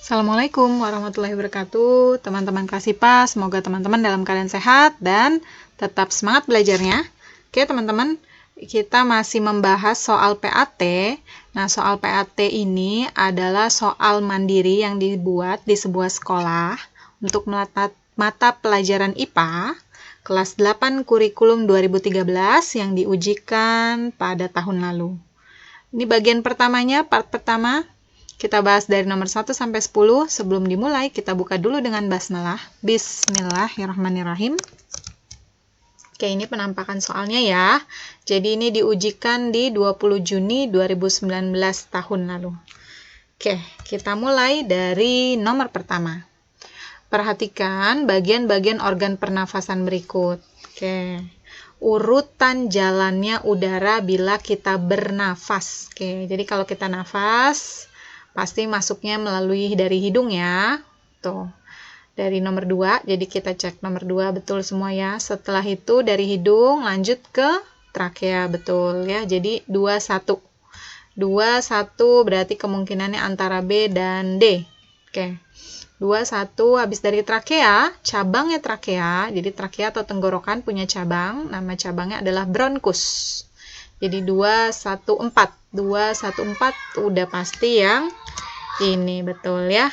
Assalamualaikum warahmatullahi wabarakatuh, teman-teman kelas IPA. Semoga teman-teman dalam keadaan sehat dan tetap semangat belajarnya. Oke teman-teman, kita masih membahas soal PAT. Nah, soal PAT ini adalah soal mandiri yang dibuat di sebuah sekolah untuk mata pelajaran IPA kelas 8 kurikulum 2013 yang diujikan pada tahun lalu. Ini bagian pertamanya, part pertama. Kita bahas dari nomor 1 sampai 10. Sebelum dimulai, kita buka dulu dengan basmalah. Bismillahirrahmanirrahim. Oke, ini penampakan soalnya ya. Jadi ini diujikan di 20 Juni 2019 tahun lalu. Oke, kita mulai dari nomor pertama. Perhatikan bagian-bagian organ pernafasan berikut. Oke. Urutan jalannya udara bila kita bernafas. Oke, jadi kalau kita nafas, pasti masuknya melalui dari hidung ya. Tuh. Dari nomor 2, jadi kita cek nomor 2 betul semua ya. Setelah itu dari hidung lanjut ke trakea, betul ya. Jadi 2 1. 2 1 berarti kemungkinannya antara B dan D. Oke. 2 1 habis dari trakea, cabangnya trakea. Jadi trakea atau tenggorokan punya cabang, nama cabangnya adalah bronkus. Jadi 2 1 4. 2 1 4 udah pasti yang ini betul ya.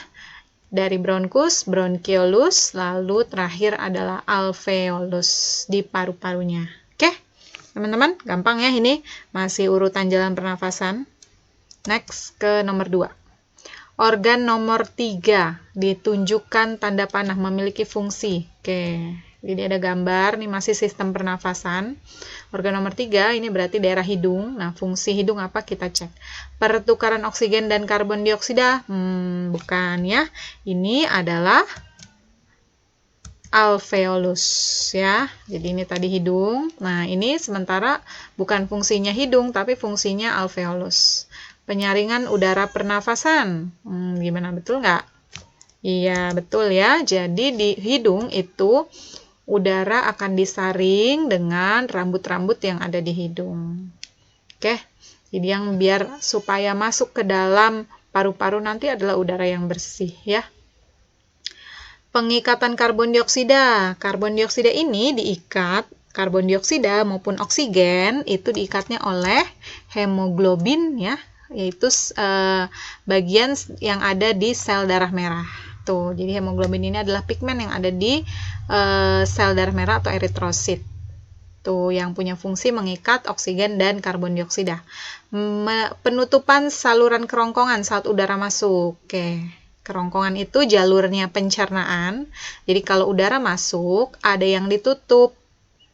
Dari bronkus, bronchiolus, lalu terakhir adalah alveolus di paru-parunya. Oke, teman-teman, gampang ya ini. Masih urutan jalan pernafasan. Next ke nomor 2. Organ nomor 3 ditunjukkan tanda panah memiliki fungsi. Oke, jadi ada gambar, nih masih sistem pernafasan. Organ nomor 3 ini berarti daerah hidung. Nah, fungsi hidung apa kita cek. Pertukaran oksigen dan karbon dioksida? Bukan ya. Ini adalah alveolus ya. Jadi ini tadi hidung. Nah, ini sementara bukan fungsinya hidung, tapi fungsinya alveolus. Penyaringan udara pernafasan. Gimana, betul nggak? Iya, betul ya. Jadi di hidung itu udara akan disaring dengan rambut-rambut yang ada di hidung. Oke, jadi yang biar supaya masuk ke dalam paru-paru nanti adalah udara yang bersih ya. Pengikatan karbon dioksida. Karbon dioksida ini diikat, karbon dioksida maupun oksigen itu diikatnya oleh hemoglobin ya, yaitu bagian yang ada di sel darah merah. Tuh, jadi hemoglobin ini adalah pigmen yang ada di sel darah merah atau eritrosit. Tuh, yang punya fungsi mengikat oksigen dan karbon dioksida. Penutupan saluran kerongkongan saat udara masuk. Oke, kerongkongan itu jalurnya pencernaan. Jadi kalau udara masuk, ada yang ditutup.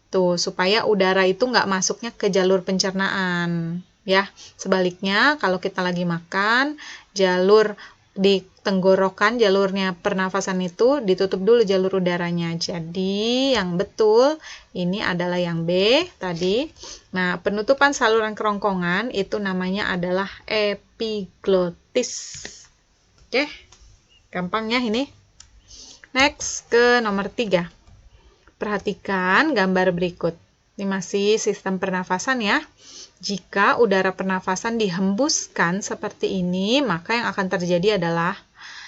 Tuh, supaya udara itu nggak masuknya ke jalur pencernaan. Ya, sebaliknya kalau kita lagi makan, jalur di tenggorokan, jalurnya pernafasan itu ditutup dulu jalur udaranya. Jadi yang betul ini adalah yang B tadi. Nah, penutupan saluran kerongkongan itu namanya adalah epiglotis. Oke, gampang ya ini. Next ke nomor 3. Perhatikan gambar berikut. Ini masih sistem pernafasan ya. Jika udara pernafasan dihembuskan seperti ini, maka yang akan terjadi adalah,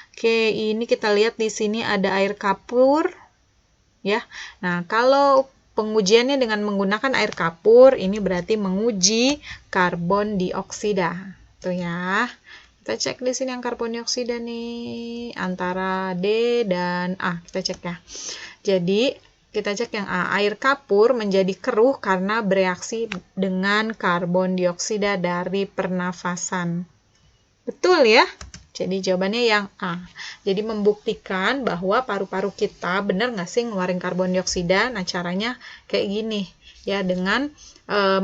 oke, ini kita lihat di sini ada air kapur, ya. Nah, kalau pengujiannya dengan menggunakan air kapur, ini berarti menguji karbon dioksida, tuh ya. Kita cek di sini yang karbon dioksida nih antara D dan A, kita cek ya. Jadi kita cek yang A, air kapur menjadi keruh karena bereaksi dengan karbon dioksida dari pernafasan. Betul ya? Jadi jawabannya yang A. Jadi membuktikan bahwa paru-paru kita benar nggak sih ngeluarin karbon dioksida? Nah, caranya kayak gini ya, dengan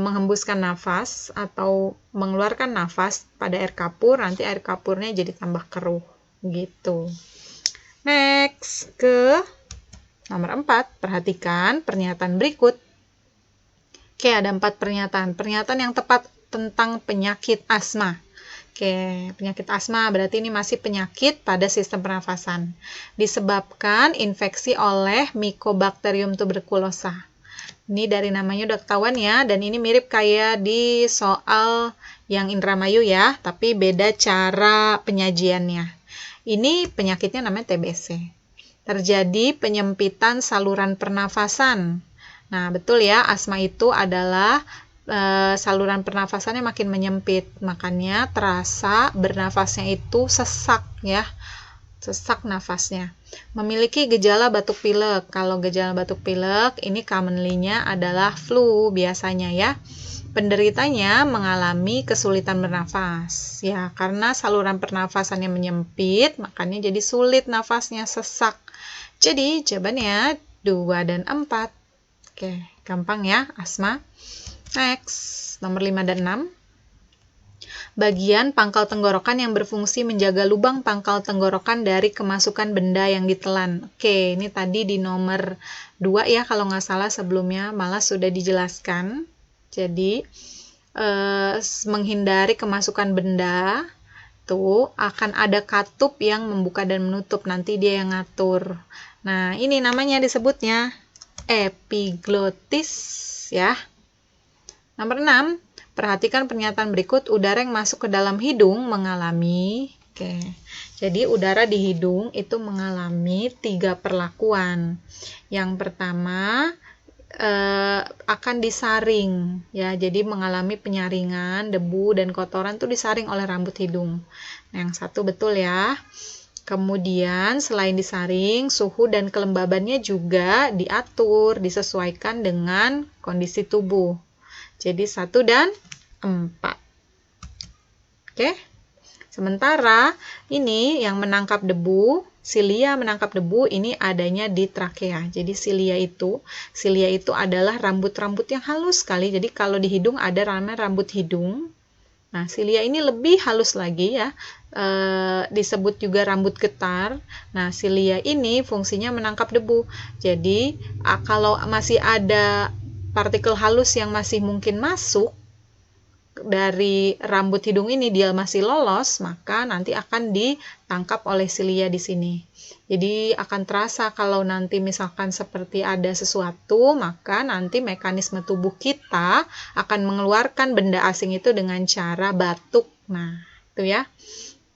menghembuskan nafas atau mengeluarkan nafas pada air kapur, nanti air kapurnya jadi tambah keruh gitu. Next ke nomor 4, perhatikan pernyataan berikut. Oke, ada 4 pernyataan. Pernyataan yang tepat tentang penyakit asma. Oke, penyakit asma berarti ini masih penyakit pada sistem pernafasan. Disebabkan infeksi oleh Mycobacterium tuberculosa. Ini dari namanya udah ketahuan ya, dan ini mirip kayak di soal yang Indramayu ya, tapi beda cara penyajiannya. Ini penyakitnya namanya TBC. Terjadi penyempitan saluran pernafasan. Nah, betul ya, asma itu adalah saluran pernafasannya makin menyempit, makanya terasa bernafasnya itu sesak ya, sesak nafasnya. Memiliki gejala batuk pilek. Kalau gejala batuk pilek ini commonly-nya adalah flu biasanya ya. Penderitanya mengalami kesulitan bernafas ya, karena saluran pernafasannya menyempit, makanya jadi sulit nafasnya, sesak. Jadi jawabannya 2 dan 4. Oke, gampang ya, asma. Next, nomor 5 dan 6. Bagian pangkal tenggorokan yang berfungsi menjaga lubang pangkal tenggorokan dari kemasukan benda yang ditelan. Oke, ini tadi di nomor 2 ya, kalau nggak salah sebelumnya malah sudah dijelaskan. Jadi, menghindari kemasukan benda, tuh akan ada katup yang membuka dan menutup, nanti dia yang ngatur. Nah, ini namanya disebutnya epiglotis ya. Nomor 6, perhatikan pernyataan berikut, udara yang masuk ke dalam hidung mengalami, jadi udara di hidung itu mengalami 3 perlakuan. Yang pertama, akan disaring ya, jadi mengalami penyaringan, debu dan kotoran tuh disaring oleh rambut hidung. Nah, yang satu betul ya. Kemudian selain disaring, suhu dan kelembabannya juga diatur, disesuaikan dengan kondisi tubuh. Jadi 1 dan 4. Oke. Sementara ini yang menangkap debu, silia menangkap debu ini adanya di trakea. Jadi silia itu adalah rambut-rambut yang halus sekali. Jadi kalau di hidung ada namanya rambut hidung. Nah, silia ini lebih halus lagi ya. Disebut juga rambut getar. Nah, silia ini fungsinya menangkap debu. Jadi, kalau masih ada partikel halus yang masih mungkin masuk dari rambut hidung ini, dia masih lolos, maka nanti akan ditangkap oleh silia di sini. Jadi akan terasa kalau nanti misalkan seperti ada sesuatu, maka nanti mekanisme tubuh kita akan mengeluarkan benda asing itu dengan cara batuk. Nah, itu ya.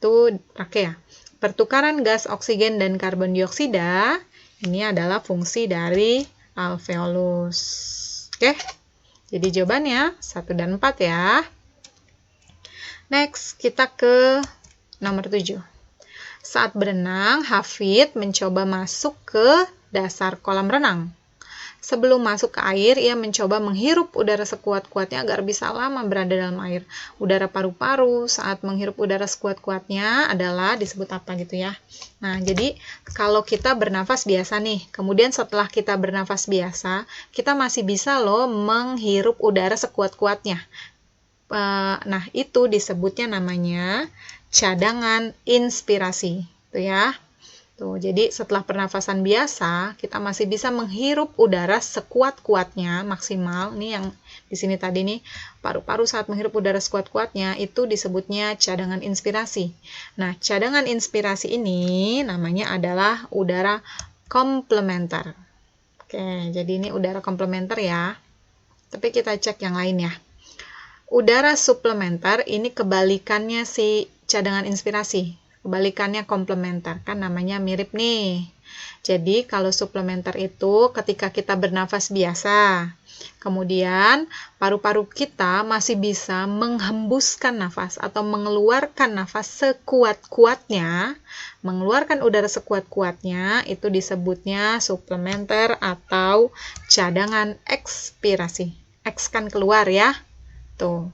Itu trakea. Pertukaran gas oksigen dan karbon dioksida ini adalah fungsi dari alveolus. Oke. Jadi jawabannya 1 dan 4 ya. Next, kita ke nomor 7. Saat berenang, Hafid mencoba masuk ke dasar kolam renang. Sebelum masuk ke air, ia mencoba menghirup udara sekuat-kuatnya agar bisa lama berada dalam air. Udara paru-paru saat menghirup udara sekuat-kuatnya adalah disebut apa gitu ya. Nah, jadi kalau kita bernafas biasa nih, kemudian setelah kita bernafas biasa, kita masih bisa loh menghirup udara sekuat-kuatnya. Nah, itu disebutnya namanya cadangan inspirasi. Tuh ya. Tuh, jadi setelah pernafasan biasa, kita masih bisa menghirup udara sekuat-kuatnya maksimal. Nih yang di sini tadi nih, paru-paru saat menghirup udara sekuat-kuatnya itu disebutnya cadangan inspirasi. Nah, cadangan inspirasi ini namanya adalah udara komplementer. Oke, jadi ini udara komplementer ya. Tapi kita cek yang lain ya. Udara suplementer ini kebalikannya si cadangan inspirasi. Kebalikannya komplementer, kan namanya mirip nih. Jadi kalau suplementer itu ketika kita bernafas biasa, kemudian paru-paru kita masih bisa menghembuskan nafas atau mengeluarkan nafas sekuat-kuatnya, mengeluarkan udara sekuat-kuatnya, itu disebutnya suplementer atau cadangan ekspirasi. X kan keluar ya. Tuh.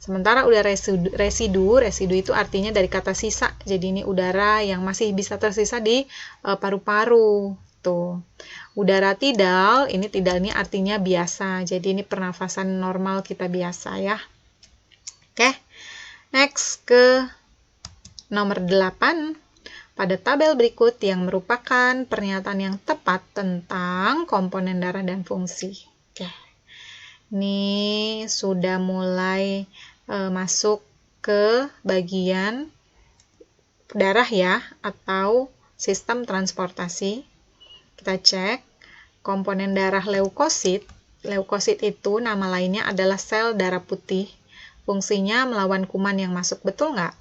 Sementara udara residu itu artinya dari kata sisa. Jadi ini udara yang masih bisa tersisa di paru-paru. Tuh. Udara tidal, ini artinya biasa. Jadi ini pernafasan normal kita biasa ya. Oke. Next ke nomor 8. Pada tabel berikut yang merupakan pernyataan yang tepat tentang komponen darah dan fungsi. Oke. Ini sudah mulai masuk ke bagian darah ya, atau sistem transportasi. Kita cek komponen darah leukosit. Leukosit itu nama lainnya adalah sel darah putih. Fungsinya melawan kuman yang masuk, betul nggak?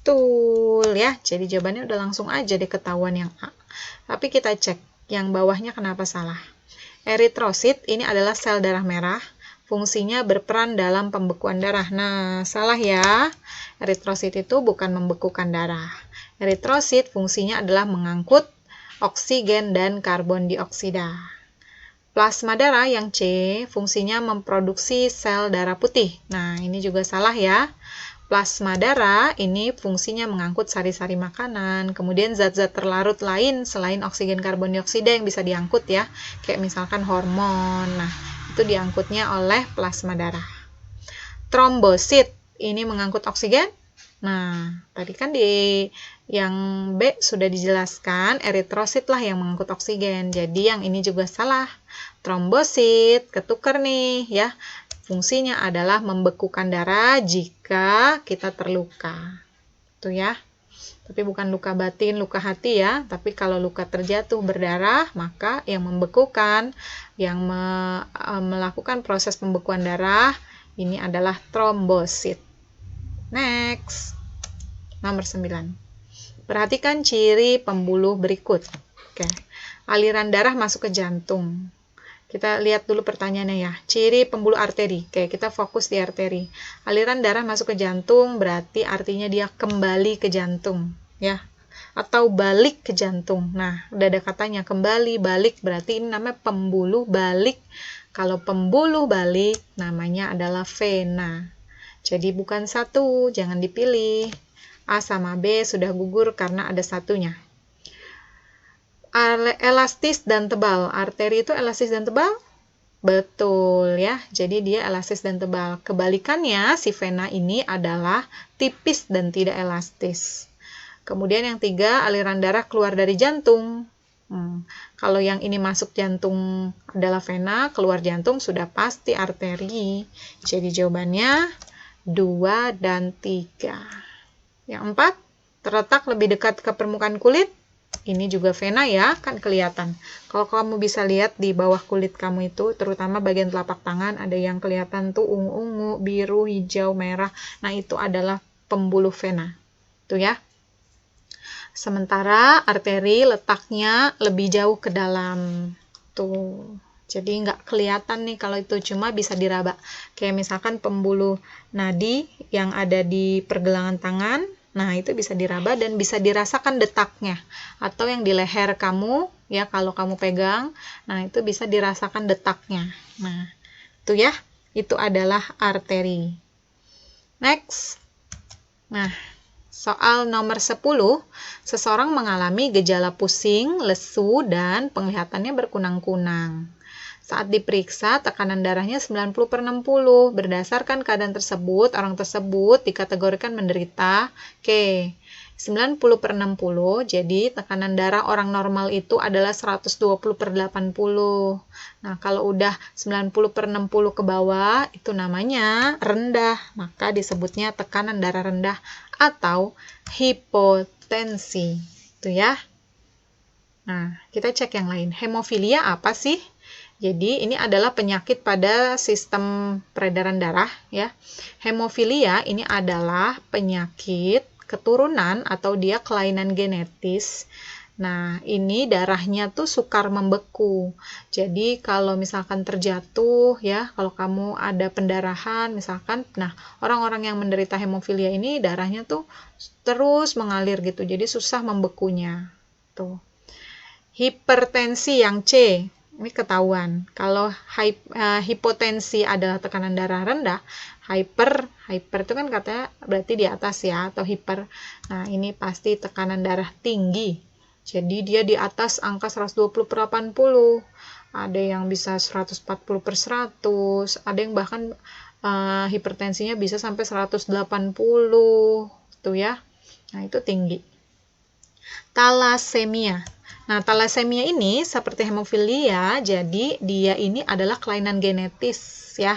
Betul ya. Jadi jawabannya udah langsung aja deh ketahuan yang A. Tapi kita cek yang bawahnya kenapa salah. Eritrosit ini adalah sel darah merah. Fungsinya berperan dalam pembekuan darah. Nah, salah ya. Eritrosit itu bukan membekukan darah. Eritrosit fungsinya adalah mengangkut oksigen dan karbon dioksida. Plasma darah yang C, fungsinya memproduksi sel darah putih. Nah, ini juga salah ya. Plasma darah ini fungsinya mengangkut sari-sari makanan, kemudian zat-zat terlarut lain selain oksigen karbon dioksida yang bisa diangkut ya, kayak misalkan hormon. Nah, itu diangkutnya oleh plasma darah. Trombosit ini mengangkut oksigen. Nah, tadi kan di yang B sudah dijelaskan, eritrosit lah yang mengangkut oksigen. Jadi yang ini juga salah. Trombosit, ketukar nih ya. Fungsinya adalah membekukan darah jika kita terluka. Tuh ya. Tapi bukan luka batin, luka hati ya. Tapi kalau luka terjatuh berdarah, maka yang membekukan, yang melakukan proses pembekuan darah, ini adalah trombosit. Next. Nomor 9. Perhatikan ciri pembuluh berikut. Oke. Aliran darah masuk ke jantung. Kita lihat dulu pertanyaannya ya. Ciri pembuluh arteri. Oke, kita fokus di arteri. Aliran darah masuk ke jantung berarti artinya dia kembali ke jantung, ya. Atau balik ke jantung. Nah, udah ada katanya kembali, balik, berarti ini namanya pembuluh balik. Kalau pembuluh balik namanya adalah vena. Jadi bukan satu, jangan dipilih. A sama B sudah gugur karena ada satunya. Elastis dan tebal. Arteri itu elastis dan tebal? Betul ya. Jadi dia elastis dan tebal. Kebalikannya, si vena ini adalah tipis dan tidak elastis. Kemudian yang 3, aliran darah keluar dari jantung. Kalau yang ini masuk jantung adalah vena, keluar jantung sudah pasti arteri. Jadi jawabannya 2 dan 3. Yang 4, terletak lebih dekat ke permukaan kulit. Ini juga vena ya, kan kelihatan. Kalau kamu bisa lihat di bawah kulit kamu itu, terutama bagian telapak tangan, ada yang kelihatan tuh ungu-ungu, biru, hijau, merah. Nah, itu adalah pembuluh vena. Tuh ya. Sementara arteri letaknya lebih jauh ke dalam. Tuh. Jadi nggak kelihatan nih kalau itu, cuma bisa diraba. Kayak misalkan pembuluh nadi yang ada di pergelangan tangan. Nah, itu bisa diraba dan bisa dirasakan detaknya. Atau yang di leher kamu, ya kalau kamu pegang, nah itu bisa dirasakan detaknya. Nah, itu ya, itu adalah arteri. Next. Nah, soal nomor 10, seseorang mengalami gejala pusing, lesu, dan penglihatannya berkunang-kunang. Saat diperiksa, tekanan darahnya 90/60. Berdasarkan keadaan tersebut, orang tersebut dikategorikan menderita 90/60. Jadi, tekanan darah orang normal itu adalah 120/80. Nah, kalau udah 90/60 ke bawah, itu namanya rendah. Maka disebutnya tekanan darah rendah atau hipotensi. Itu ya. Nah, kita cek yang lain. Hemofilia apa sih? Jadi ini adalah penyakit pada sistem peredaran darah ya. Hemofilia ini adalah penyakit keturunan atau dia kelainan genetis. Nah, ini darahnya tuh sukar membeku. Jadi kalau misalkan terjatuh ya, kalau kamu ada pendarahan misalkan, nah orang-orang yang menderita hemofilia ini darahnya tuh terus mengalir gitu. Jadi susah membekunya. Tuh. Hipertensi yang C. Ini ketahuan. Kalau hipotensi adalah tekanan darah rendah, hyper itu kan katanya berarti di atas ya, atau hiper. Nah, ini pasti tekanan darah tinggi. Jadi dia di atas angka 120/80. Ada yang bisa 140/100, ada yang bahkan hipertensinya bisa sampai 180. Tuh ya. Nah, itu tinggi. Thalassemia. Nah, thalassemia ini seperti hemofilia, jadi dia ini adalah kelainan genetis ya.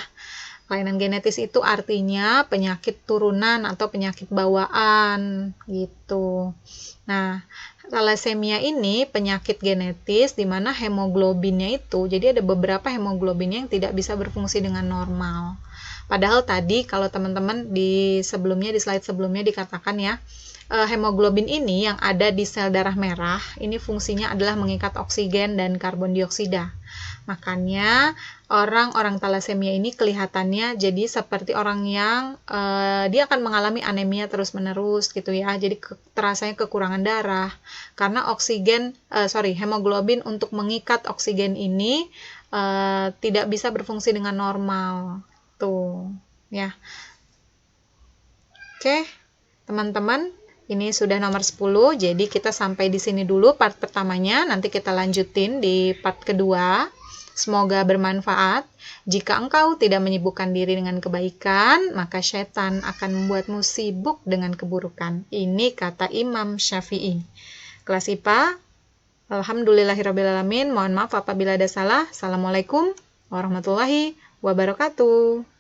Kelainan genetis itu artinya penyakit turunan atau penyakit bawaan gitu. Nah, thalassemia ini penyakit genetis di mana hemoglobinnya itu, jadi ada beberapa hemoglobinnya yang tidak bisa berfungsi dengan normal. Padahal tadi kalau teman-teman di slide sebelumnya dikatakan ya, hemoglobin ini yang ada di sel darah merah, ini fungsinya adalah mengikat oksigen dan karbon dioksida. Makanya orang-orang talasemia ini kelihatannya jadi seperti orang yang dia akan mengalami anemia terus-menerus gitu ya. Jadi terasanya kekurangan darah karena hemoglobin untuk mengikat oksigen ini tidak bisa berfungsi dengan normal. Tuh, ya. Oke, teman-teman. Ini sudah nomor 10, jadi kita sampai di sini dulu part pertamanya, nanti kita lanjutin di part kedua. Semoga bermanfaat. Jika engkau tidak menyibukkan diri dengan kebaikan, maka setan akan membuatmu sibuk dengan keburukan. Ini kata Imam Syafi'i. Kelas IPA, alhamdulillahirrabbilalamin. Mohon maaf apabila ada salah. Assalamualaikum warahmatullahi wabarakatuh.